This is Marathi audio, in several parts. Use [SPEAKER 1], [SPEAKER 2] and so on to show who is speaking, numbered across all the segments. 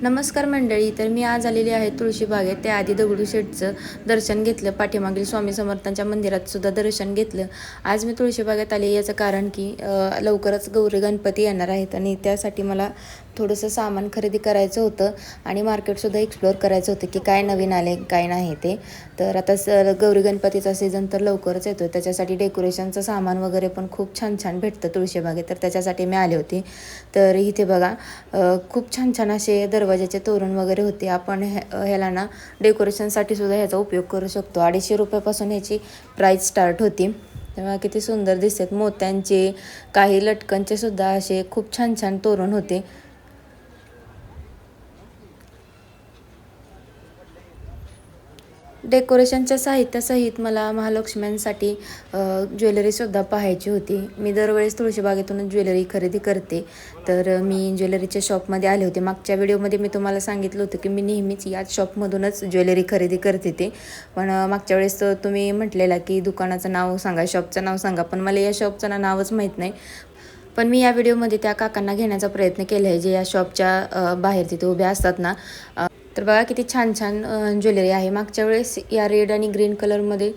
[SPEAKER 1] नमस्कार मंडळी. तर मी आज आलेली आहे तुळशीबागेत. त्याआधी दगडूशेठचं दर्शन घेतलं, पाठीमागील स्वामी समर्थांच्या मंदिरात सुद्धा दर्शन घेतलं. आज मी तुळशीबागेत आले याचं कारण की लवकरच गौरी गणपती येणार आहेत आणि त्यासाठी मला थोडंसं सामान खरेदी करायचं होतं आणि मार्केटसुद्धा एक्सप्लोअर करायचं होतं की काय नवीन आले काय नाही ते. तर आता गौरी गणपतीचा सीझन तर लवकरच येतो, त्याच्यासाठी डेकोरेशनचं सामान वगैरे पण खूप छान छान भेटतं तुळशीबागेत. तर त्याच्यासाठी मी आले होते. तर इथे बघा खूप छान छान असे दरवाजाचे तोरण वगैरे होते. आपण ह्याला ना डेकोरेशनसाठी सुद्धा ह्याचा उपयोग करू शकतो. 250 रुपयापासून ह्याची प्राईस स्टार्ट होती. तेव्हा किती सुंदर दिसतात. मोत्यांचे काही लटकनचे सुद्धा असे खूप छान छान तोरण होते. डेकोरेशनच्या साहित्यासहित मला महालक्ष्म्यांसाठी ज्वेलरीसुद्धा पाहायची होती. मी दरवेळेस तुळशीबागेतूनच ज्वेलरी खरेदी करते. तर मी ज्वेलरीच्या शॉपमध्ये आले होते. मागच्या व्हिडिओमध्ये मी तुम्हाला सांगितलं होतं की मी नेहमीच याच शॉपमधूनच ज्वेलरी खरेदी करते ते. पण मागच्या वेळेस तुम्ही म्हटलेला की दुकानाचं नाव सांगा, शॉपचं नाव सांगा, पण मला या शॉपचं नावच माहीत नाही. पण मी या व्हिडिओमध्ये त्या काकांना घेण्याचा प्रयत्न केला आहे, जे या शॉपच्या बाहेर तिथे उभे असतात ना. तर बघा किती छान छान ज्वेलरी आहे. मागच्या वेळेस या रेड आणि ग्रीन कलरमध्ये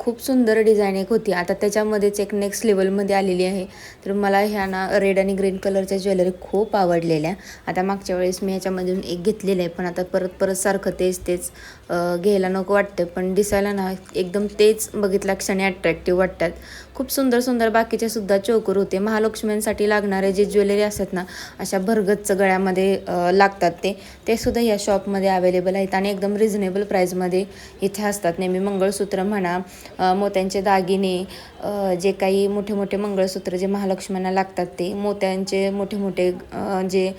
[SPEAKER 1] खूप सुंदर डिझाईन एक होती. आता त्याच्यामध्येच एक नेक्स्ट लेवलमध्ये आलेली आहे. तर मला ह्या ना रेड आणि ग्रीन कलरच्या ज्वेलरी खूप आवडलेल्या. आता मागच्या वेळेस मी ह्याच्यामधून एक घेतलेलं आहे, पण आता परत परत सारखं तेच तेच घ्यायला नको वाटतं. पण दिसायला ना एकदम तेच बघितल्या क्षणी अट्रॅक्टिव्ह वाटतात. खूप सुंदर सुंदर बाकीचे सुद्धा चोकर होते. महालक्ष्म्यांसाठी लागणारे जे ज्वेलरी असतात ना, अशा भरगच्च गळ्यामध्ये लागतात ते सुद्धा या शॉपमध्ये अवेलेबल आहेत आणि एकदम रिझनेबल प्राईजमध्ये इथे असतात. नेहमी मंगळसूत्र म्हणा, मोत्यांचे दागिने, जे काही मोठे मोठे मंगळसूत्र जे महालक्ष्म्यांना लागतात ते, मोत्यांचे मोठे मोठे जे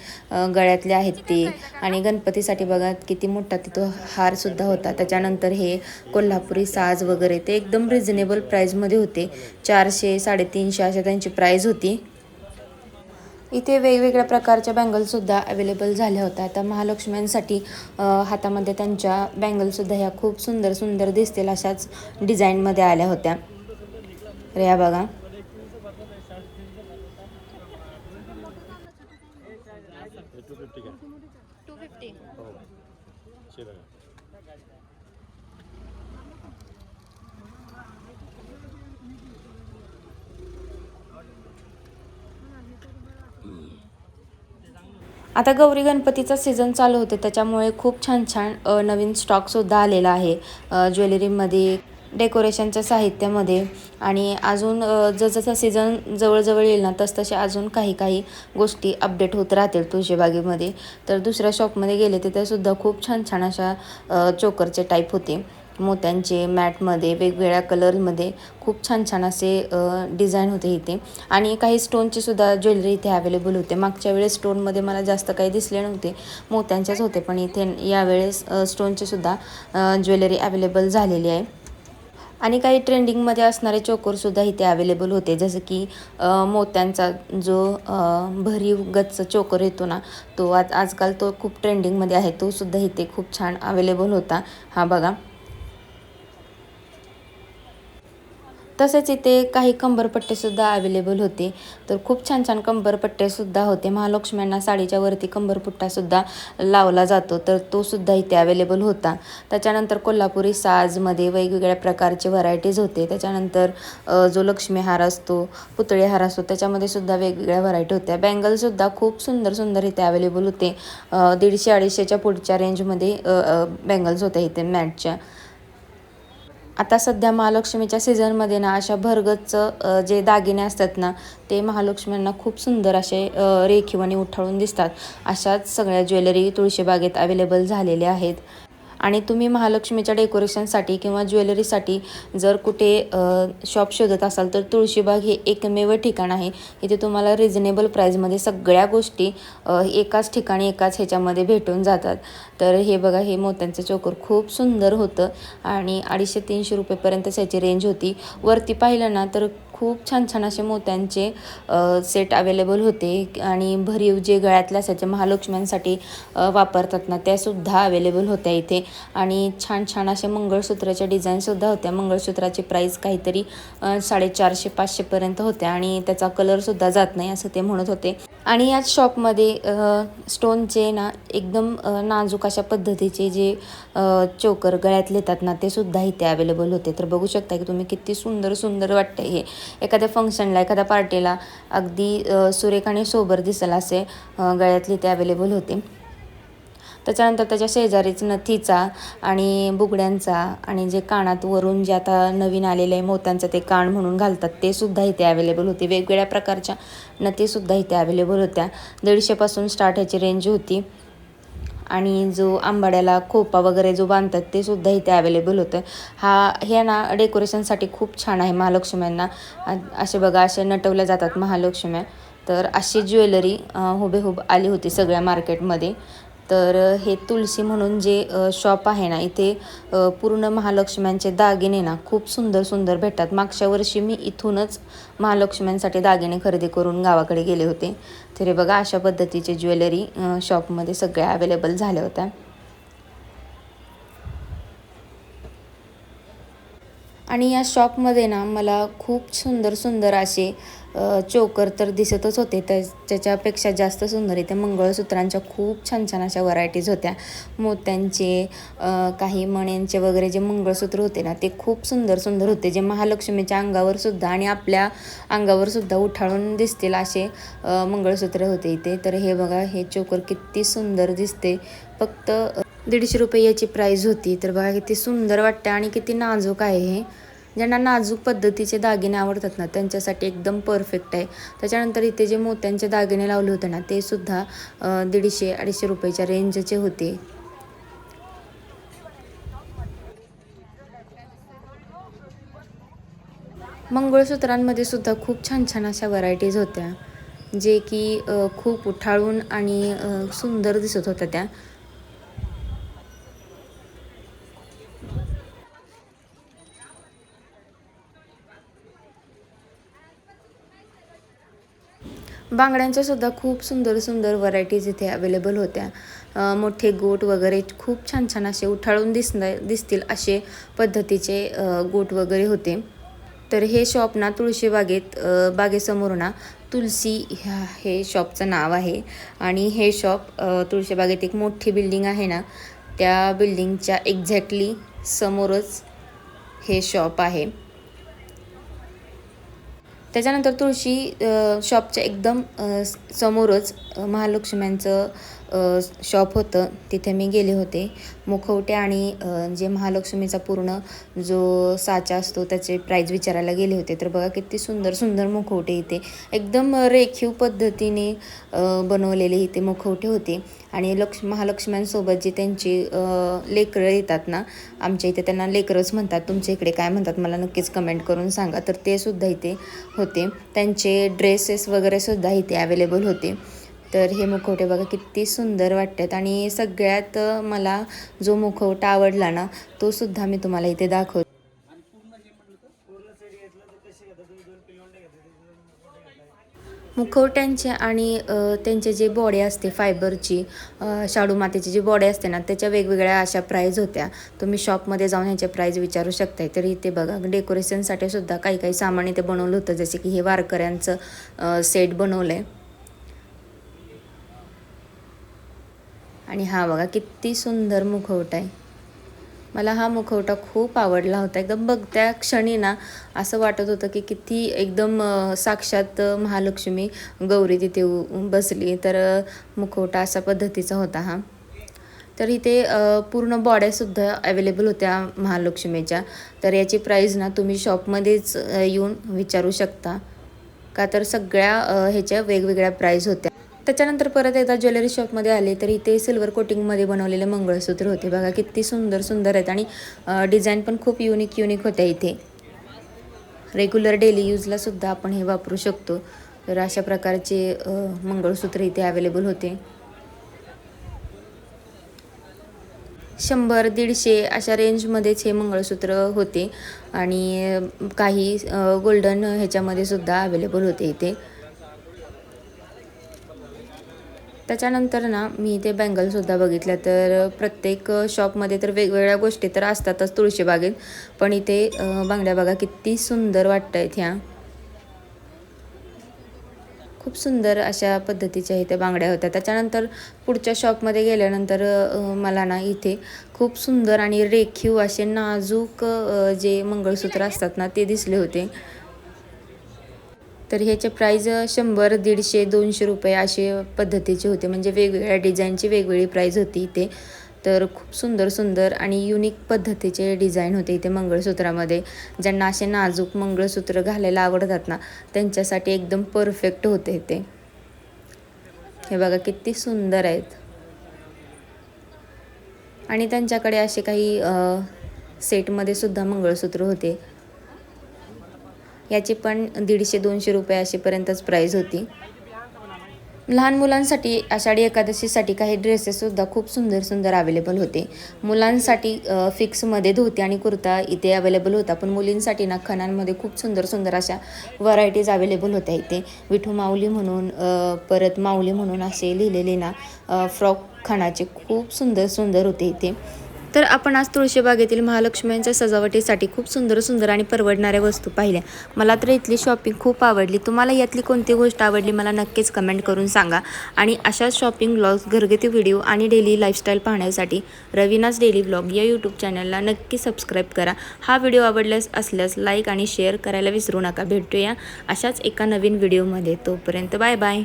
[SPEAKER 1] गळ्यातले आहेत ते, आणि गणपतीसाठी बघा किती मोठा तिथं हारसुद्धा होता. त्याच्यानंतर हे कोल्हापुरी साज वगैरे ते एकदम रिझनेबल प्राईजमध्ये होते. 400 350 अशा त्यांची प्राईज होती. इथे वेगवेगळ्या प्रकारच्या बँगल्ससुद्धा अवेलेबल झाल्या होत्या. आता महालक्ष्म्यांसाठी हातामध्ये त्यांच्या बँगल्ससुद्धा ह्या खूप सुंदर सुंदर दिसतील अशाच डिझाईनमध्ये आल्या होत्या. तर या बघा. आता गौरी गणपतीचा सीझन चालू होते, त्याच्यामुळे खूप छान छान नवीन स्टॉकसुद्धा आलेला आहे ज्वेलरीमध्ये, डेकोरेशनच्या साहित्यामध्ये. आणि अजून जसजसा सीझन जवळजवळ येईल ना, तसतसे अजून काही काही गोष्टी अपडेट होत राहतील तुळशीबागेमध्ये. तर दुसऱ्या शॉपमध्ये गेले तिथेसुद्धा खूप छान छान अशा चोकरचे टाईप होते. मोत्यांचे मॅटमध्ये वेगवेगळ्या कलरमध्ये खूप छान छान असे डिझाईन होते इथे. आणि काही स्टोनचे सुद्धा ज्वेलरी इथे अवेलेबल होते. मागच्या वेळेस स्टोनमध्ये मला जास्त काही दिसले नव्हते, मोत्यांचेच होते, पण इथे यावेळेस स्टोनचे सुद्धा ज्वेलरी अवेलेबल झालेली आहे. आणि काही ट्रेंडिंगमध्ये असणारे चोकरसुद्धा इथे अवेलेबल होते, जसं की मोत्यांचा जो भरीव गच्च चोकर येतो ना, तो आजकाल तो खूप ट्रेंडिंगमध्ये आहे. तो सुद्धा इथे खूप छान अवेलेबल होता. हा बघा. तसेच इथे काही कंबरपट्टेसुद्धा अवेलेबल होते. तर खूप छान छान कंबरपट्टेसुद्धा होते. महालक्ष्म्यांना साडीच्या वरती कंबरपुट्टासुद्धा लावला जातो, तर तो सुद्धा इथे अवेलेबल होता. त्याच्यानंतर कोल्हापुरी साजमध्ये वेगवेगळ्या प्रकारचे व्हरायटीज होते. त्याच्यानंतर जो लक्ष्मी हार असतो, पुतळे हार असतो, त्याच्यामध्ये सुद्धा वेगवेगळ्या व्हरायटी होत्या. बँगलसुद्धा खूप सुंदर सुंदर इथे अवेलेबल होते. 150-250च्या पुढच्या रेंजमध्ये बँगल्स होत्या इथे मॅटच्या. आता सध्या महालक्ष्मीच्या सीझनमध्ये ना अशा भरगच्च जे दागिने असतात ना, ते महालक्ष्म्यांना खूप सुंदर असे रेखीव आणि उठाळून दिसतात. अशाच सगळ्या ज्वेलरी तुळशीबागेत अवेलेबल झालेल्या आहेत. आणि तुम्ही महालक्ष्मीच्या डेकोरेशनसाठी किंवा ज्वेलरीसाठी जर कुठे शॉप शोधत असाल, तर तुळशीबाग हे एकमेव ठिकाण आहे. इथे तुम्हाला रिझनेबल प्राईजमध्ये सगळ्या गोष्टी एकाच ठिकाणी एकाच ह्याच्यामध्ये भेटून जातात. तर हे बघा, हे मोत्यांचं चोकर खूप सुंदर होतं आणि 250-300 रुपयेपर्यंत याची रेंज होती. वरती पाहिलं ना तर खूप छान छान असे मोत्यांचे सेट अवेलेबल होते आणि भरीव जे गळ्यातले असायचे महालक्ष्म्यांसाठी वापरतात ना, त्यासुद्धा अवेलेबल होत्या इथे. आणि छान छान असे मंगळसूत्राच्या डिझाईनसुद्धा होत्या. मंगळसूत्राची प्राईस काहीतरी 450-500पर्यंत होत्या आणि त्याचा कलरसुद्धा जात नाही असं ते म्हणत होते. आणि याच शॉपमध्ये स्टोनचे ना एकदम नाजूक अशा पद्धतीचे जे चोकर गळ्यात येतात ना, ते सुद्धा इथे अवेलेबल होते. तर बघू शकता की तुम्ही किती सुंदर सुंदर वाटतं हे. एखाद्या फंक्शनला, एखाद्या पार्टीला अगदी सुरेख आणि सोबर दिसेल असे गळ्यातले ते अवेलेबल होते. त्याच्यानंतर त्याच्या शेजारीच नथीचा आणि बुगड्यांचा आणि जे कानात वरून जे आता नवीन आलेले आहे मोत्यांचं ते कान म्हणून घालतात ते सुद्धा इथे अवेलेबल होते. वेगवेगळ्या प्रकारच्या नथीसुद्धा इथे अवेलेबल होत्या. 150पासून स्टार्ट ह्याची रेंज होती. आणि जो आंबाड्याला खोपा वगैरे जो बांधतात ते सुद्धा इथे अवेलेबल होतं. हे ना डेकोरेशनसाठी खूप छान आहे महालक्ष्म्यांना. असे बघा असे नटवल्या जातात महालक्ष्म्या. तर अशी ज्वेलरी हुबेहूब आली होती सगळ्या मार्केटमध्ये. तर हे तुलसी म्हणून जे शॉप आहे ना, इथे पूर्ण महालक्ष्म्यांचे दागिने ना खूप सुंदर सुंदर भेटतात. मागच्या वर्षी मी इथूनच महालक्ष्म्यांसाठी दागिने खरेदी करून गावाकडे गेले होते. तर हे बघा अशा पद्धतीचे ज्वेलरी शॉपमध्ये सगळ्या अवेलेबल झाल्या होत्या. आणि या शॉपमध्ये ना मला खूप सुंदर सुंदर असे चोकर तर दिसतच होते. त्याच्यापेक्षा जास्त सुंदर इथे मंगळसूत्रांच्या खूप छान छान अशा व्हरायटीज होत्या. मोत्यांचे काही मण्यांचे वगैरे जे मंगळसूत्र होते ना, ते खूप सुंदर सुंदर होते. जे महालक्ष्मीच्या अंगावरसुद्धा आणि आपल्या अंगावरसुद्धा उठाळून दिसतील असे मंगळसूत्र होते इथे. तर हे बघा हे चोकर किती सुंदर दिसते. फक्त 150 रुपये याची प्राईज होती. तर बघा किती सुंदर वाटतं आणि किती नाजूक आहे हे. ज्यांना नाजूक पद्धतीचे दागिने आवडतात ना, त्यांच्यासाठी एकदम परफेक्ट आहे. त्याच्यानंतर इथे जे मोत्यांचे दागिने लावले होते ना, ते सुद्धा 150-250 रुपयाच्या रेंजचे होते. मंगळसूत्रांमध्ये सुद्धा खूप छान छान अशा व्हरायटीज होत्या, जे की खूप उठाळून आणि सुंदर दिसत होत्या त्या. बांगड्यांच्या सुद्धा खूप सुंदर सुंदर व्हरायटीज इथे अवेलेबल होत्या. मोठे गोट वगैरे खूप छान छान असे उठाळून दिसतील असे पद्धतीचे गोट वगैरे होते. तर हे शॉप ना बागेसमोर ना तुलसी हे शॉपचं नाव आहे. आणि हे शॉप तुळशीबागेत एक मोठी बिल्डिंग आहे ना, त्या बिल्डिंगच्या एक्झॅक्टली समोरच हे शॉप आहे. त्याच्यानंतर तुळशी शॉपच्या एकदम समोरच महालक्ष्म्यांचं शॉप होतं. तिथे मी गेले होते. मुखवटे आणि जे महालक्ष्मीचा पूर्ण जो साचा असतो त्याचे प्राईज विचारायला गेले होते. तर बघा किती सुंदर सुंदर मुखवटे इथे एकदम रेखीव पद्धतीने बनवलेले इथे मुखवटे होते. आणि महालक्ष्म्यांसोबत जे त्यांची लेकरं येतात ना, आमच्या इथे त्यांना लेकरंच म्हणतात, तुमच्या इकडे काय म्हणतात मला नक्कीच कमेंट करून सांगा. तर ते सुद्धा इथे होते. त्यांचे ड्रेसेस वगैरे सुद्धा इथे अवेलेबल होते. तर हे मुखवटे बघा किती सुंदर वाटतात. आणि सगळ्यात मला जो मुखवटा आवडला ना, तो सुद्धा मी तुम्हाला इथे दाखवते. मुखवट्यांचे आणि त्यांचे जे बॉडी असते फायबरची, शाडू मातेची जी बॉडी असते ना, त्याच्या वेगवेगळ्या अशा प्राईज होत्या. तुम्ही शॉपमध्ये जाऊन ह्याचे प्राईज विचारू शकताय. तर इथे बघा डेकोरेशनसाठी सुद्धा काही काही सामान इथे बनवलं होतं. जसे की हे वारकऱ्यांचं सेट बनवलं आहे. आणि हा बघा किती सुंदर मुखवटा आहे. मला हा मुखवटा खूप आवडला होता. एकदम बघत्या क्षणी ना असं वाटत होतं की किती एकदम साक्षात महालक्ष्मी गौरी तिथे बसली. तर मुखवटा अशा पद्धतीचा होता हा. तर इथे पूर्ण बॉड्यासुद्धा अवेलेबल होत्या महालक्ष्मीच्या. तर याची प्राईज ना तुम्ही शॉपमध्येच येऊन विचारू शकता, का तर सगळ्या ह्याच्या वेगवेगळ्या प्राईज होत्या. त्याच्यानंतर परत एकदा ज्वेलरी शॉपमध्ये आले तर इथे सिल्वर कोटिंगमध्ये बनवलेले मंगळसूत्र होते. बघा किती सुंदर सुंदर आहेत आणि डिझाईन पण खूप युनिक होत्या इथे. रेग्युलर डेली यूजला सुद्धा आपण हे वापरू शकतो. तर अशा प्रकारचे मंगळसूत्र इथे अवेलेबल होते. 100-150 अशा रेंजमध्येच हे मंगळसूत्र होते आणि काही गोल्डन ह्याच्यामध्ये सुद्धा अवेलेबल होते इथे. त्याच्यानंतर ना मी इथे बँगलसुद्धा बघितल्या, तर प्रत्येक शॉपमध्ये तर वेगवेगळ्या गोष्टी तर असतातच तुळशीबागेत, पण इथे बांगड्या बघा किती सुंदर वाटत आहेत. ह्या खूप सुंदर अशा पद्धतीच्या इथे बांगड्या होत्या. त्याच्यानंतर पुढच्या शॉपमध्ये गेल्यानंतर मला ना इथे खूप सुंदर आणि रेखीव असे नाजूक जे मंगळसूत्र असतात ना ते दिसले होते. तर ह्याचे प्राईज 100, 150, 200 रुपये असे पद्धतीचे होते, म्हणजे वेगवेगळ्या डिझाईनची वेगवेगळी प्राईज होती इथे. तर खूप सुंदर सुंदर आणि युनिक पद्धतीचे डिझाईन होते इथे मंगळसूत्रामध्ये. ज्यांना असे नाजूक मंगळसूत्र घालायला आवडतात ना त्यांच्यासाठी एकदम परफेक्ट होते ते. हे बघा किती सुंदर आहेत. आणि त्यांच्याकडे असे काही सेटमध्ये सुद्धा मंगळसूत्र होते. याची पण 150-200 रुपये अशीपर्यंतच प्राईज होती. लहान मुलांसाठी आषाढी एकादशीसाठी काही ड्रेसेससुद्धा खूप सुंदर सुंदर अवेलेबल होते. मुलांसाठी फिक्समध्ये धोती आणि कुर्ता इथे अवेलेबल होता, पण मुलींसाठी ना खणांमध्ये खूप सुंदर सुंदर अशा व्हरायटीज अवेलेबल होत्या इथे. विठू माऊली म्हणून परत माऊली म्हणून असे लिहिलेले ना फ्रॉक खणाचे खूप सुंदर सुंदर होते इथे. तर आपण आज तुळशीबागेतील महालक्ष्म्यांच्या सजावटीसाठी खूप सुंदर सुंदर आणि परवडणाऱ्या वस्तू पाहिल्या. मला तर इथली शॉपिंग खूप आवडली. तुम्हाला यातली कोणती गोष्ट आवडली मला नक्कीच कमेंट करून सांगा. आणि अशाच शॉपिंग ब्लॉग्स, घरगुती व्हिडिओ आणि डेली लाईफस्टाईल पाहण्यासाठी रवीनाज डेली ब्लॉग या यूट्यूब चॅनलला नक्की सबस्क्राईब करा. हा व्हिडिओ आवडल्यास असल्यास लाईक आणि शेअर करायला विसरू नका. भेटूया अशाच एका नवीन व्हिडिओमध्ये. तोपर्यंत बाय बाय.